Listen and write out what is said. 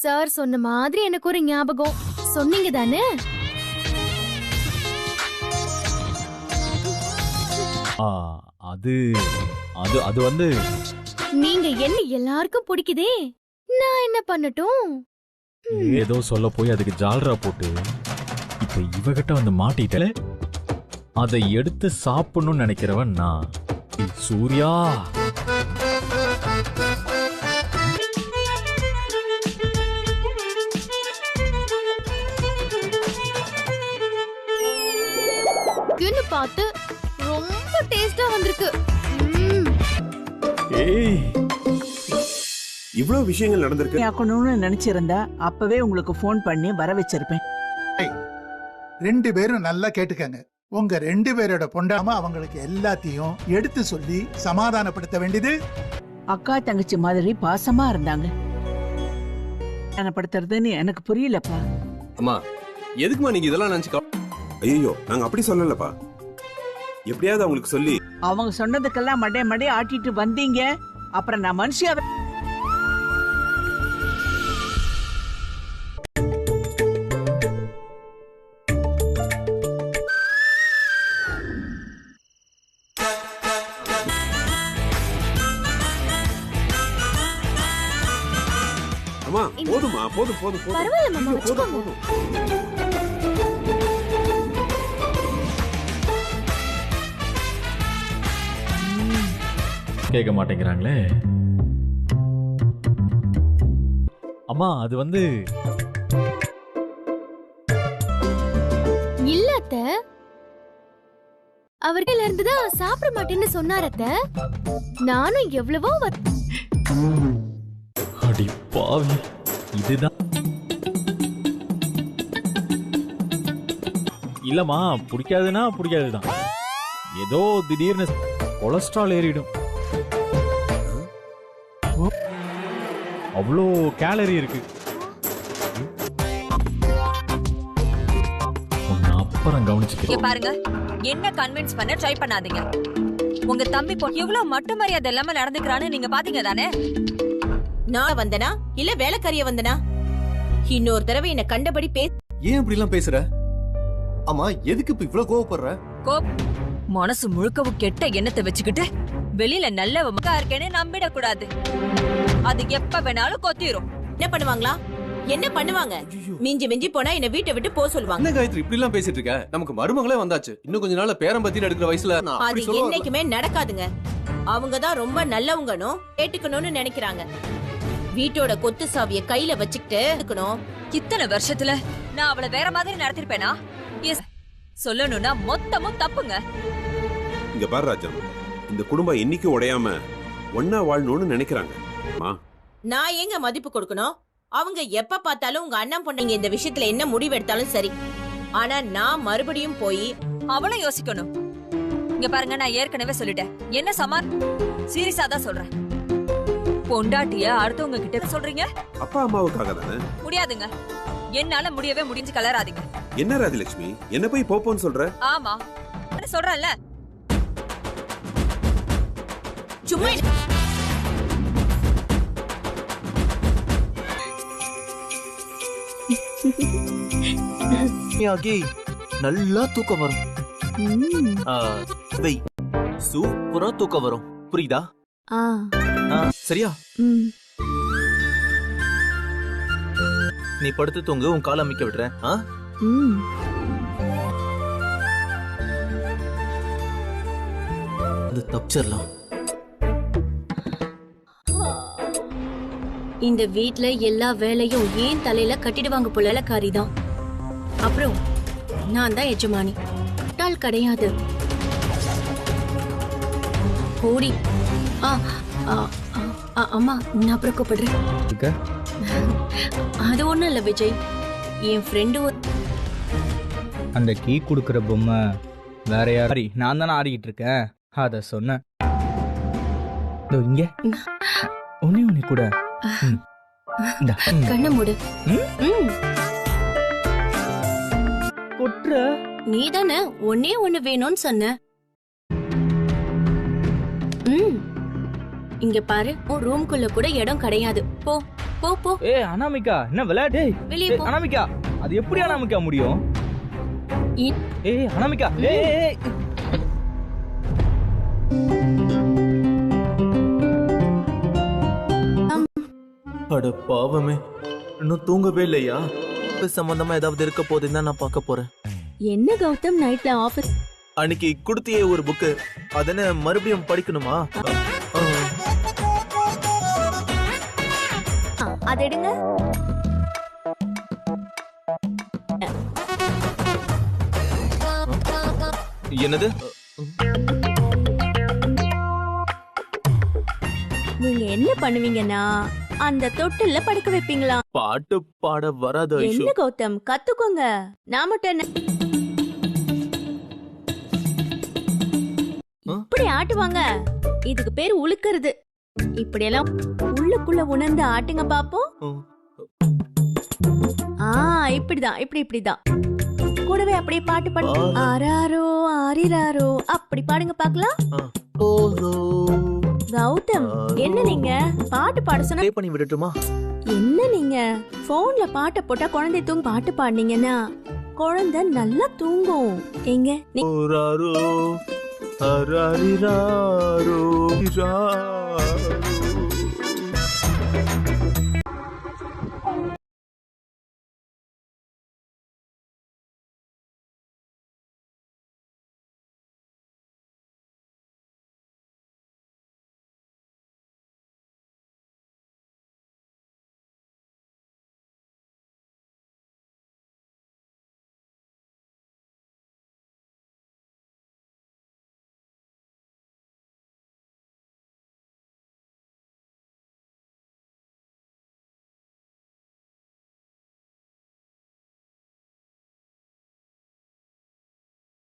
Sir சொன்ன மாதிரி எனக்கு ஒரு ஞாபகம். சொன்னீங்க தானே? அது அது அது வந்து நீங்க என்ன எல்லாருக்கும் பிடிக்குதே, நான் என்ன பண்ணட்டும்? ஏதோ சொல்ல போய் அதுக்கு ஜால்ரா போட்டு இப்ப இவகிட்ட வந்து மாட்டிட்டல. அதை எடுத்து சாப்பிடணும்னு நினைக்கிறவன் நான். சூர்யா, பார்த்து ரொம்ப டேஸ்டா வந்திருக்கு. ஏய், இவ்வளவு விஷயங்கள் நடந்திருக்கு. ஆக்கணும்னு நினைச்சிருந்தா அப்பவே உங்களுக்கு போன் பண்ணி வர வச்சிருப்பேன். ரெண்டு பேரும் நல்லா கேட்டுக்கங்க. உங்க ரெண்டு பேரோட பொண்டாம அவங்களுக்கு எல்லாத்தையும் எடுத்து சொல்லி சமாதானப்படுத்த வேண்டியது. அக்கா தங்கச்சி மாதிரி பாசமா இருந்தாங்க. சமாதானப்படுத்துறதுன்னு எனக்கு புரியலப்பா. அம்மா, எதுக்குமா நீங்க இதெல்லாம் நினைச்சு? ஐயோ, நாங்க அப்படி சொல்லலப்பா. எப்படியாவது அவங்களுக்கு சொல்லி அவங்க சொன்னதுக்கெல்லாம் மடே ஆட்டிட்டு வந்தீங்க. அப்புறம் நான் மனுஷியா அம்மா போதுமா, போதும் போதும் போதும். பரவாயில்ல மாமா, ஐயோ, போதும் வச்சுக்கோங்க. போதும். கேட்க மாட்டேங்கிறாங்களே. அம்மா, அது வந்து இல்ல அத்தை, அவர்கிட்ட இருந்துதான் சாப்பிட மாட்டேன்னு சொன்னார் அத்தை. நானும் எவ்வளவோ அடி பாவி, இதுதான் இல்லம்மா. பிடிக்காதுன்னா பிடிக்காதுதான். ஏதோ திடீர்னு கொலஸ்ட்ரால் ஏறிடும். அவ்வளோ கேலரி இருக்கு. அப்புறம் கவனிச்சுக்க பாருங்க, என்ன கன்வின்ஸ் பண்ண ட்ரை பண்ணாதீங்க. உங்க தம்பி எவ்வளவு மட்டும் மரியாதை இல்லாம நடந்துக்கிறான்னு நீங்க பாத்தீங்க தானே? நான் வந்தனா இல்ல வேலைக்காரிய வந்தனா? இன்னொரு தடவை என்ன கண்டபடி ஏன் இப்படி எல்லாம் பேசுற? அம்மா, எதுக்கு இப்ப இவ்வளவு கோவப்படுற? மனசு முழுக்கவும் கெட்ட எண்ணத்தை வச்சுக்கிட்டு வெளியில நல்ல இருக்கேன்னு நம்பிட கூடாது. அது எப்ப வேணாலும் கொத்திரும். என்ன பண்ணுவாங்களா? என்ன பண்ணுவாங்க? மிஞ்சி மிஞ்சி போனா என்ன வீட்டை விட்டு போக சொல்லுவாங்க. என்ன காயத்ரி இப்படி எல்லாம் பேசிட்டு இருக்க? நமக்கு மருமகளே வந்தாச்சு. இன்னும் கொஞ்ச நாள்ல பேரம்பத்தின்னு எடுக்கிற வயசுல அது என்னைக்குமே நடக்காதுங்க. அவங்கதான் ரொம்ப நல்லவங்கன்னு கேட்டுக்கணும்னு நினைக்கிறாங்க. வீட்டோட கொத்து சாவிய கையில வச்சுக்கிட்டு இருக்கணும். இத்தனை வருஷத்துல நான் அவளை வேற மாதிரி நடத்திருப்பேனா? சொல்லணும்னா மொத்தமும் தப்புங்க. இங்க பாரு ராஜம், இந்த குடும்பம் என்னைக்கும் உடையாம ஒன்னா வாழணும்னு நினைக்கிறாங்க. நான் எங்க மதிப்பு கொடுக்கணும்? அவங்க எப்ப பார்த்தாலும் உங்க அண்ணன் பொண்ணுங்க இந்த விஷயத்துல என்ன முடிவு எடுத்தாலும் சரி. ஆனா நான் மறுபடியும் போய் அவளும் யோசிக்கணும். இங்க பாருங்க, நான் ஏற்கனவே சொல்லிட்டேன். என்ன சீரியஸா தான் சொல்றேன். பொண்டாட்டிய அடுத்தவங்க கிட்ட சொல்றீங்க? அப்பா அம்மாவுக்காக தானே? முடியாதுங்க. என்னால முடியவே முடிஞ்சு கலராதீங்க. என்ன ராஜலட்சுமி, என்ன போய் போப்போன்னு சொல்ற? ஆமா, சொல்றேன்ல. சும்மா நல்லா தூக்கம் வரும். சூப்பரா தூக்கம் வரும். புரியுதா? சரியா? நீ படுத்து தூங்கு, உன் கால அமைக்க விடுறேன். தப்பிச்சிடலாம். இந்த வீட்ல எல்லா வேலையும் ஏன் தலையில கட்டிடுவாங்க போல காரிதான். அப்புறம் நான் தான் எஜமானி, முட்டாள் கிடையாது. ஓடி. அம்மா, நான் அப்புறம் கூப்பிடுறேன். அது ஒண்ணும் இல்ல விஜய், என் ஃப்ரெண்டு அந்த கீ குடுக்கற பொம்மை வேற யாரி? நான் தானே ஆடிக்கிட்டு இருக்கேன். அத சொன்னேன். இங்க ஒண்ணு கூட கண்ண மூடு. கொட்ற நீ தானே ஒன்னே ஒண்ணு வேணும்னு சொன்ன. இங்க பாரு, உன் ரூம்குள்ள கூட இடம் கிடையாது. போ போ. போ போ அனாமிகா என்ன விளையாட்டு? வெளியே போ. அனாமிகா அது எப்படி அனாமிகா முடியும்? அனாமிகா அட பாவமே, இன்னும் தூங்கவே இல்லையா? சம்பந்தமா ஏதாவது இருக்க போதுன்னு தான் நான் பார்க்க போறேன். என்ன கௌதம் நைட்ல ஆபீஸ்? அன்னைக்கு கொடுத்தியே ஒரு புக்கு, அதன மறுபடியும் படிக்கணுமா? அதை எடுங்க. என்னது? நீங்க என்ன பண்ணுவீங்கன்னா அந்த தொட்டில்ல படுக்க வைப்பீங்களா? பாட்டு பாட வராது ஐஷு. என்ன கௌதம் கத்துக்கோங்க. நான் மட்டும் என்ன இப்படி ஆட்டுவாங்க? இதுக்கு பேர் உழுக்கிறது. இப்படியெல்லாம் உள்ளுக்குள்ள உணர்ந்து ஆட்டுங்க பாப்போம். இப்படிதான் இப்படிதான் கூடவே அப்படியே பாட்டு பாடு. ஆராரோ ஆரிராரோ அப்படி பாடுங்க பாக்கலாம். கௌதம் என்ன நீங்க பாட்டு பாட சொன்னா பண்ணி விடட்டுமா? என்ன நீங்க போன்ல பாட்டை போட்டா குழந்தை தூங்க பாட்டு பாடுனீங்கன்னா குழந்தை நல்லா தூங்கும். எங்க ஆராரோ ஆராரிராரோ